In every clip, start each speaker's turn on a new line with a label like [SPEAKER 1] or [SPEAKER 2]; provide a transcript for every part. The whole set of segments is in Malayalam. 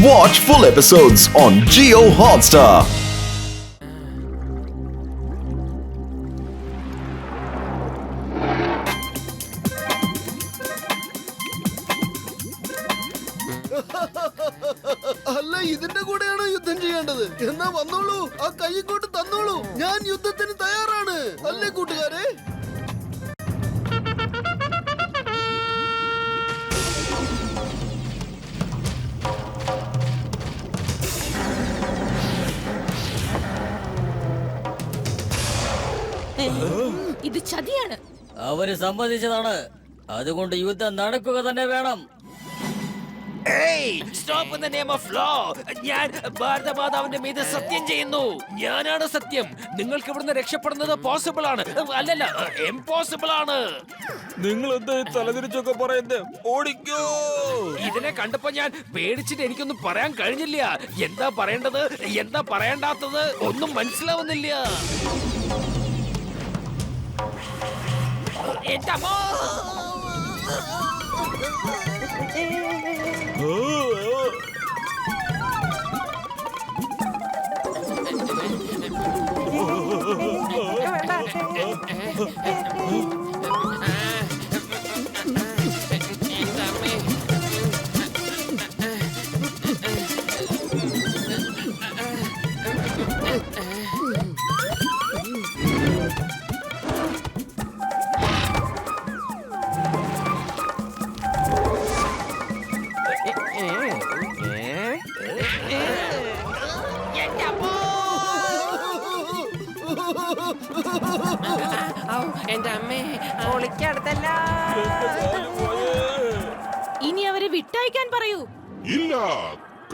[SPEAKER 1] Watch full episodes on Jio Hotstar.
[SPEAKER 2] അല്ല, ഇതിന്റെ കൂടെയാണോ യുദ്ധം ചെയ്യേണ്ടത്? എന്നാ വന്നോളൂ, ആ കൈ ഇങ്ങോട്ട് തന്നോളൂ. ഞാൻ യുദ്ധത്തിന് തയ്യാറാണ്. അല്ലേ കൂട്ടുകാരെ?
[SPEAKER 3] ഇത് ചതിയാണ്.
[SPEAKER 4] അവര് സമ്മതിച്ചതാണ്, അതുകൊണ്ട് യുദ്ധം നടക്കുക തന്നെ വേണം.
[SPEAKER 5] ഞാൻ ഭാരതമാതാവിന്റെ മീത് സത്യം ചെയ്യുന്നു. ഞാനാണ് സത്യം. നിങ്ങൾക്ക് ഇവിടുന്ന് രക്ഷപ്പെടുന്നത് പോസിബിൾ ആണ്, അല്ലല്ല ഇംപോസിബിൾ ആണ്.
[SPEAKER 6] നിങ്ങൾ എന്താ തലതിരിച്ചൊക്കെ പറയുന്നത്? ഓടിക്കോ!
[SPEAKER 5] ഇതിനെ കണ്ടപ്പോ ഞാൻ പേടിച്ചിട്ട് എനിക്കൊന്നും പറയാൻ കഴിഞ്ഞില്ല. എന്താ പറയേണ്ടത്, എന്താ പറയേണ്ടാത്തത് ഒന്നും മനസ്സിലാവുന്നില്ല. എന്റെ അമ്മോ!
[SPEAKER 7] എന്റെ അമ്മേ, ഒളിക്കടുത്തല്ല.
[SPEAKER 3] ഇനി അവരെ വിട്ടയക്കാൻ പറയൂ.
[SPEAKER 8] ഇല്ല,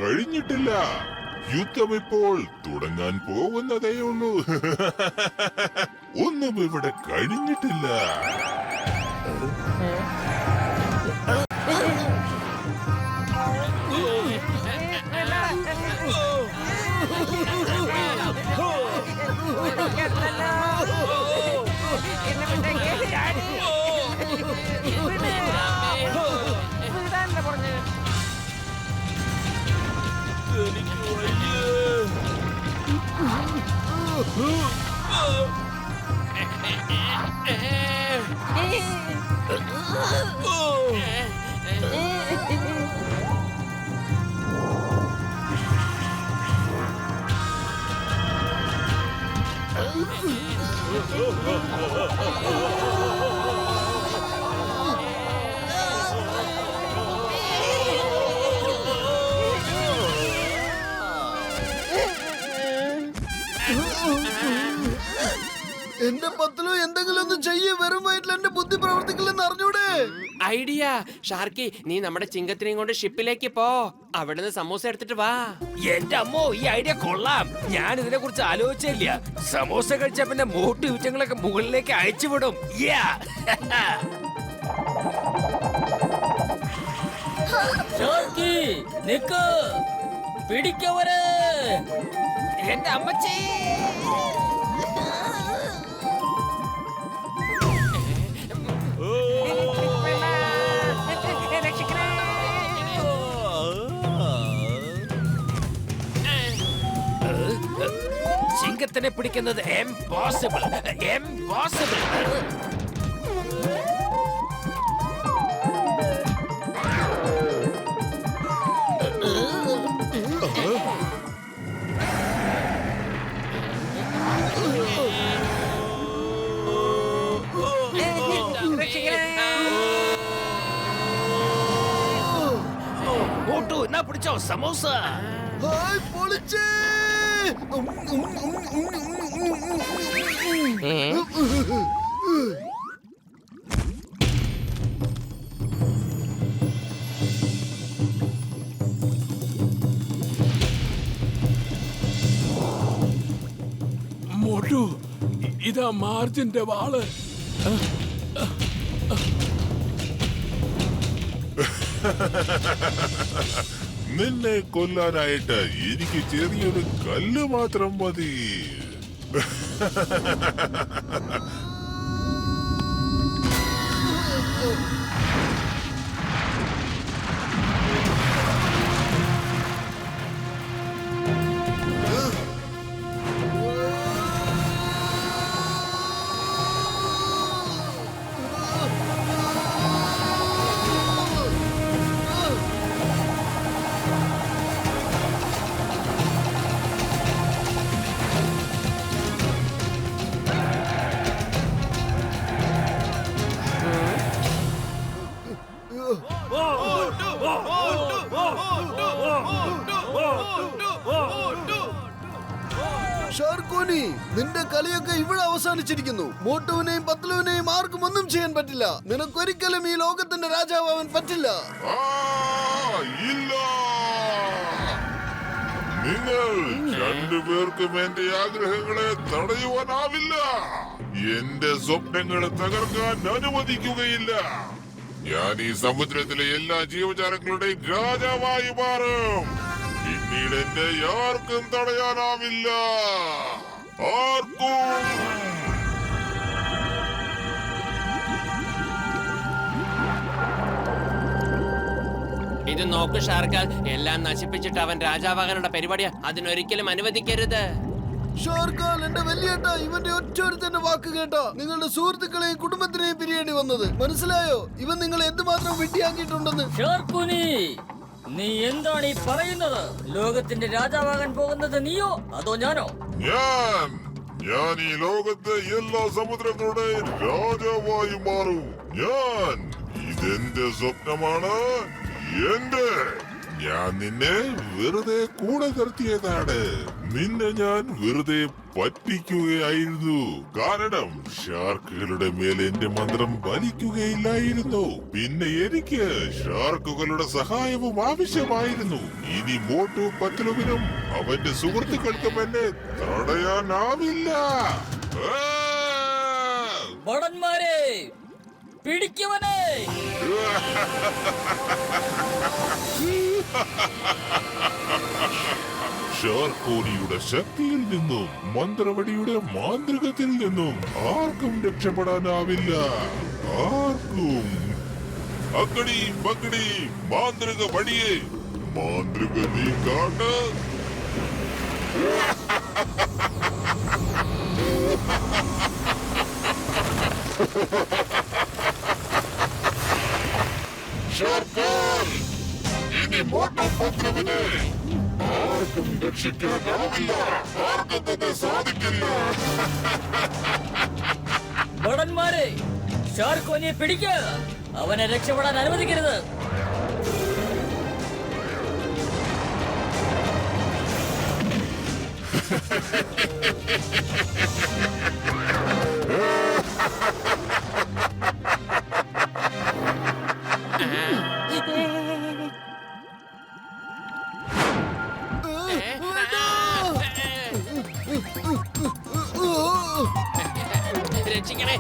[SPEAKER 8] കഴിഞ്ഞിട്ടില്ല. യുദ്ധം ഇപ്പോൾ തുടങ്ങാൻ പോകുന്നതേയുള്ളൂ. ഒന്നും ഇവിടെ കഴിഞ്ഞിട്ടില്ല.
[SPEAKER 2] എന്റെ പത്തിലോ എന്തെങ്കിലും ഒന്ന് ചെയ്യ്. വെറും വയറ്റിൽ എന്റെ ബുദ്ധി പ്രവർത്തിക്കില്ലെന്ന് അറിഞ്ഞൂടെ?
[SPEAKER 7] ഐഡിയ. ഷാർക്കി, നീ നമ്മുടെ ചിങ്കത്തിനെയും കൊണ്ട് ഷിപ്പിലേക്ക് പോ. അവിടുന്ന് സമൂസ എടുത്തിട്ട് വാ.
[SPEAKER 5] എന്റെ അമ്മോ, ഈ ഐഡിയ കൊള്ളാം. ഞാൻ ഇതിനെ കുറിച്ച് ആലോചിച്ചില്ല. സമോസ കഴിച്ച പിന്നെ മോട്ടു യുറ്റങ്ങളൊക്കെ മുകളിലേക്ക് അയച്ചുവിടും.
[SPEAKER 4] ഷാർക്കി, നിക്ക്, പിടിക്കവരെ.
[SPEAKER 5] എന്റെ അമ്മച്ചി! സിംഹത്തിനെ പിടിക്കുന്നത് ഇംപോസിബിൾ, ഇംപോസിബിൾ. മോട്ടു, എന്നാ പിടിച്ചോ സമോസ.
[SPEAKER 2] ഹായ്, പൊളിച്ചേ!
[SPEAKER 6] മോട്ടു, ഇതാ മാർജിന്റെ വാള്.
[SPEAKER 8] നിന്നെ കൊല്ലാനായിട്ട് എനിക്ക് ചെറിയൊരു കല്ല് മാത്രം മതി.
[SPEAKER 2] ഷാർക്കോനി, നിന്റെ കളിയൊക്കെ ഇവിടെ അവസാനിച്ചിരിക്കുന്നു. മോട്ടുവിനെയും പത്ലുവിനെയും ആർക്കും ഒന്നും ചെയ്യാൻ പറ്റില്ല. നിനക്കൊരിക്കലും ഈ ലോകത്തിന്റെ രാജാവാൻ പറ്റില്ല.
[SPEAKER 8] ഇല്ല, നിങ്ങൾ രണ്ടുപേർക്കും എന്റെ ആഗ്രഹങ്ങളെ തടയുവാനാവില്ല. എന്റെ സ്വപ്നങ്ങളെ തകർക്കാൻ അനുവദിക്കുകയില്ല. ഞാൻ ഈ സമുദ്രത്തിലെ എല്ലാ ജീവജാലങ്ങളുടെയും രാജാവായി മാറും. പിന്നീട് എന്നെ ആർക്കും തടയാനാവില്ല. ആർക്കും.
[SPEAKER 7] ഇത് നോക്കൂ ഷാർക്കാൽ, എല്ലാം നശിപ്പിച്ചിട്ട് അവൻ രാജാവാകാനുള്ള പരിപാടിയാ. അതിനൊരിക്കലും അനുവദിക്കരുത്.
[SPEAKER 2] ഷാർക്കാൽ, എന്റെ വലിയേട്ട, ഇവന്റെ ഒറ്റൊരുത്തന്റെ വാക്ക് കേട്ടാ നിങ്ങളുടെ സുഹൃത്തുക്കളെയും കുടുംബത്തിനെയും പിരിയേണ്ടി വന്നത്. മനസ്സിലായോ ഇവൻ നിങ്ങളെ എന്തുമാത്രം വെട്ടിയാക്കിയിട്ടുണ്ടെന്ന്?
[SPEAKER 4] ഷാർക്കുനി, നീ എന്താണ് ഈ പറയുന്നത്? ലോകത്തിന്റെ രാജാവാകാൻ പോകുന്നത് നീയോ അതോ ഞാനോ?
[SPEAKER 8] ഞാൻ ഈ ലോകത്തെ എല്ലാ സമുദ്രങ്ങളുടെയും രാജാവായി മാറും. ഇതെന്റെ സ്വപ്നമാണ്. ഞാൻ നിന്നെ വെറുതെ കൂടെ നിർത്തിയതാണ്. നിന്നെ ഞാൻ വെറുതെ പറ്റിക്കുകയായിരുന്നു. കാരണം ഷാർക്കുകളുടെ മേൽ എന്റെ മന്ത്രം വലിക്കുകയില്ലായിരുന്നു. പിന്നെ എനിക്ക് ഷാർക്കുകളുടെ സഹായവും ആവശ്യമായിരുന്നു. ഇനി മോട്ടു പത്ലുവിനും അവന്റെ സുഹൃത്തുക്കൾക്കും എന്നെ തടയാനാവില്ല.
[SPEAKER 4] ഭടന്മാരെ, പിടിക്കുവനെ!
[SPEAKER 8] ഷാർക്കോനിയുടെ ശക്തിയിൽ നിന്നും മന്ത്രവടിയുടെ മാന്ത്രികത്തിൽ നിന്നും ആർക്കും രക്ഷപ്പെടാനാവില്ല. ആർക്കും. അക്കടി പക്കടി മാന്ത്രിക വടിയെ, മാന്ത്രിക നീ കാട്ട്. ഇനി മോട്ടോപത്ലുവിനെ ആർക്കും രക്ഷിക്കാനാവില്ല. ആർക്കും തന്നെ സാധിക്കില്ല.
[SPEAKER 4] ഭടന്മാരെ, ഷാർക്കോനിയെ പിടിക്കുക. അവനെ രക്ഷപ്പെടാൻ അനുവദിക്കരുത്.
[SPEAKER 7] രക്ഷിക്കണേ.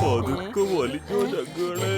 [SPEAKER 6] പതുക്കെ വലിക്കോ ചങ്കളെ.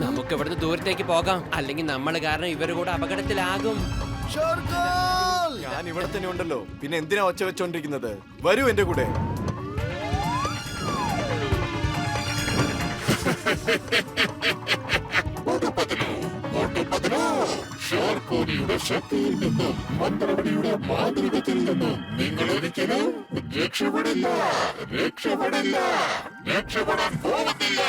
[SPEAKER 7] നമുക്ക് ഇവിടുന്ന് ദൂരത്തേക്ക് പോകാം. അല്ലെങ്കിൽ നമ്മൾ കാരണം ഇവര് കൂടെ അപകടത്തിലാകും.
[SPEAKER 2] ഷാർക്കാൽ,
[SPEAKER 1] ഞാൻ ഇവിടെ തന്നെ ഉണ്ടല്ലോ, പിന്നെ എന്തിനാ ഒച്ച വെച്ചോണ്ടിരിക്കുന്നത്? വരൂ എന്റെ കൂടെ.
[SPEAKER 8] ഷാർക്കോനിയുടെ ശക്തിയിൽ നിന്നും മന്ത്രവടിയുടെ മാന്ത്രികത്തിൽ നിന്നും നിങ്ങൾ ഒരിക്കലും രക്ഷപ്പെടില്ല. രക്ഷപ്പെടില്ല. രക്ഷപ്പെടാൻ പോകുന്നില്ല.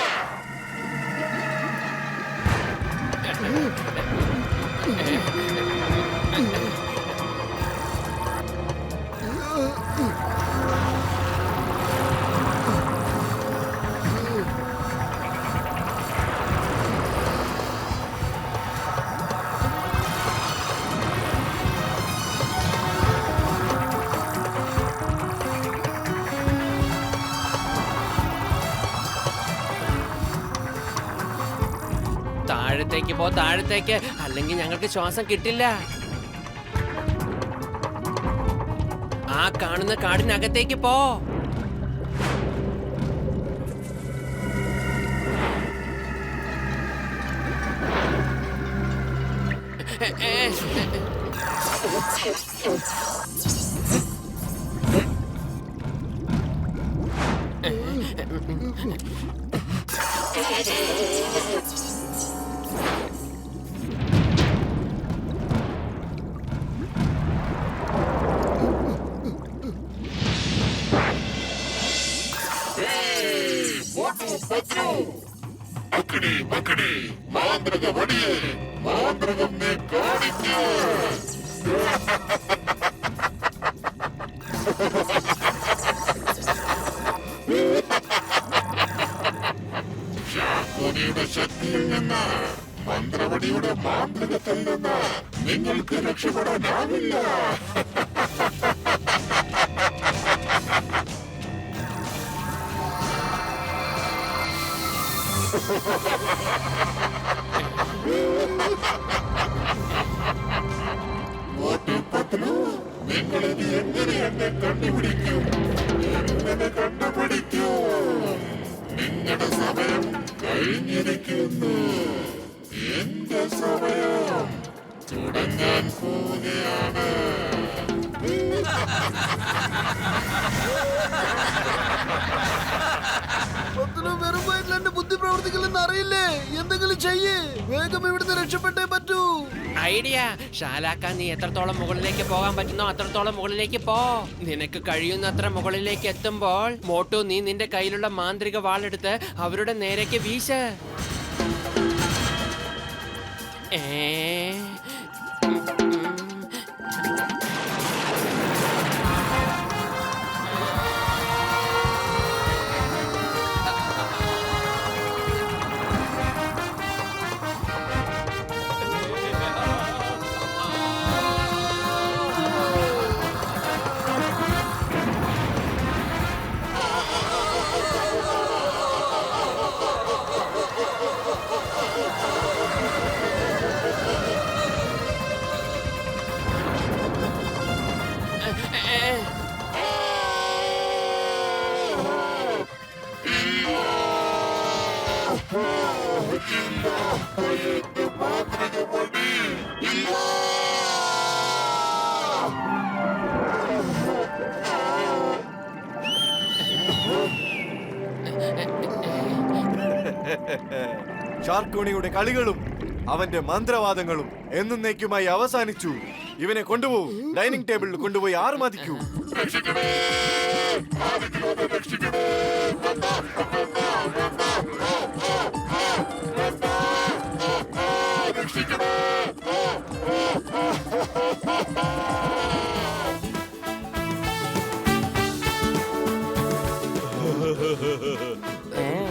[SPEAKER 7] താഴത്തേക്ക് പോ, താഴത്തേക്ക്, അല്ലെങ്കിൽ ഞങ്ങൾക്ക് ശ്വാസം കിട്ടില്ല. ആ കാണുന്ന കാടിനകത്തേക്ക് പോ.
[SPEAKER 8] മക്കടി മക്കടി മാന്ത്രിക വടിയെ മാന്ത്രികം നീ കാണിക്കൂ. ശാക്കൂനിയുടെ ശക്തിയിൽ നിന്ന്, മന്ത്രവടിയുടെ മാന്ത്രികത്തിൽ നിന്ന് നിങ്ങൾക്ക് രക്ഷപ്പെടാനാവില്ല. നിങ്ങളിത് എങ്ങനെ എന്നെ കണ്ടുപിടിക്കും? എങ്ങനെ കണ്ടുപിടിക്കൂ? നിങ്ങളുടെ സമയം കഴിഞ്ഞിരിക്കുന്നു. എന്റെ സമയം തുടങ്ങാൻ പോവുകയാണ്.
[SPEAKER 2] വെറും വയറ്റിൽ എന്റെ ബുദ്ധി പ്രവർത്തിക്കില്ലെന്ന് അറിയില്ലേ? എന്തെങ്കിലും ചെയ്യേ, വേഗം ഇവിടുന്ന് രക്ഷപ്പെട്ടേ പറ്റൂ.
[SPEAKER 7] ഐഡിയ. ഷാലാക്ക, നീ എത്രത്തോളം മുകളിലേക്ക് പോകാൻ പറ്റുന്നോ അത്രത്തോളം മുകളിലേക്ക് പോ. നിനക്ക് കഴിയുന്നത്ര മുകളിലേക്ക് എത്തുമ്പോൾ മോട്ടു, നീ നിന്റെ കയ്യിലുള്ള മാന്ത്രിക വാളെടുത്ത് അവരുടെ നേരേക്ക് വീശ്.
[SPEAKER 1] ഷാർക്കൂണിയുടെ കളികളും അവന്റെ മന്ത്രവാദങ്ങളും എന്നേക്കുമായി അവസാനിച്ചു. ഇവനെ കൊണ്ടുപോകും, ഡൈനിങ് ടേബിളിൽ കൊണ്ടുപോയി ആറുമതിക്കൂ.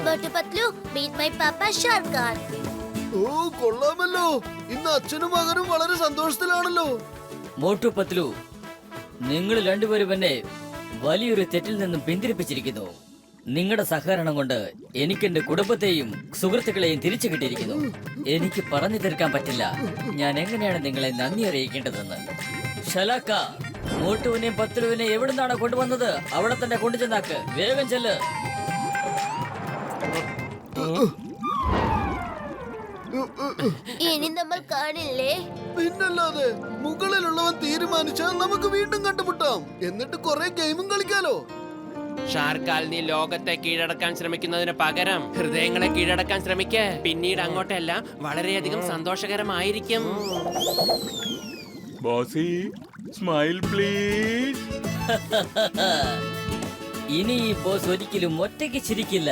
[SPEAKER 9] Motu Patlu, meet my papa Shark Khan.
[SPEAKER 2] ഓ, കൊള്ളാമല്ലോ. ഇന്ന് അച്ഛനും മകനും വളരെ സന്തോഷത്തിലാണല്ലോ.
[SPEAKER 4] മോട്ടു പത്ലു, നിങ്ങൾ രണ്ടുപേരും എന്നെ വലിയൊരു തെറ്റിൽ നിന്നും പിന്തിരിപ്പിച്ചിരിക്കുന്നു. നിങ്ങളുടെ സഹകരണം കൊണ്ട് എനിക്ക് എന്റെ കുടുംബത്തെയും സുഹൃത്തുക്കളെയും തിരിച്ചു കിട്ടിയിരിക്കുന്നു. എനിക്ക് പറഞ്ഞു തീർക്കാൻ പറ്റില്ല ഞാൻ എങ്ങനെയാണ് നിങ്ങളെ നന്ദി അറിയിക്കേണ്ടതെന്ന്. ഷലാക്ക, മോട്ടുവിനെയും പത്ലുവിനെ എവിടുന്നാണ് കൊണ്ടുവന്നത് അവിടെ തന്നെ കൊണ്ടുചെന്നാക്ക്. വേഗം ചെല്ല്.
[SPEAKER 9] ഇനി നമ്മൾ കാണില്ലേ?
[SPEAKER 2] പിന്നല്ലാതെ, മുകളിലുള്ളവൻ തീരുമാനിച്ചാൽ നമുക്ക് വീണ്ടും കണ്ടുമുട്ടാം. എന്നിട്ട് കുറെ ഗെയിമും കളിക്കാലോ.
[SPEAKER 7] ഷാർക്കാൽ, നീ ലോകത്തെ കീഴടക്കാൻ ശ്രമിക്കുന്നതിന് പകരം ഹൃദയങ്ങളെ കീഴടക്കാൻ ശ്രമിക്ക. പിന്നീട് അങ്ങോട്ടെല്ലാം വളരെയധികം സന്തോഷകരമായിരിക്കും.
[SPEAKER 6] Bossy, smile please.
[SPEAKER 4] ഇനി ഈ ബോസ് ഒരിക്കലും ഒറ്റയ്ക്ക് ചിരിക്കില്ല.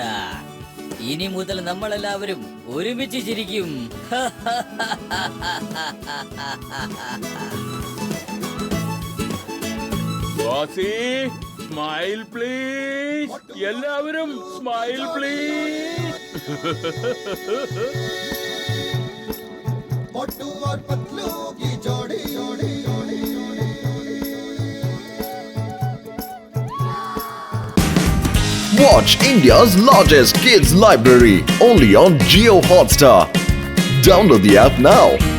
[SPEAKER 4] ഇനി മുതൽ നമ്മളെല്ലാവരും ഒരുമിച്ച് ചിരിക്കും.
[SPEAKER 6] ബോസി, സ്മൈൽ പ്ലീസ്. എല്ലാവരും smile please.
[SPEAKER 10] Watch India's largest kids library only on Jio Hotstar.
[SPEAKER 8] Download the app now.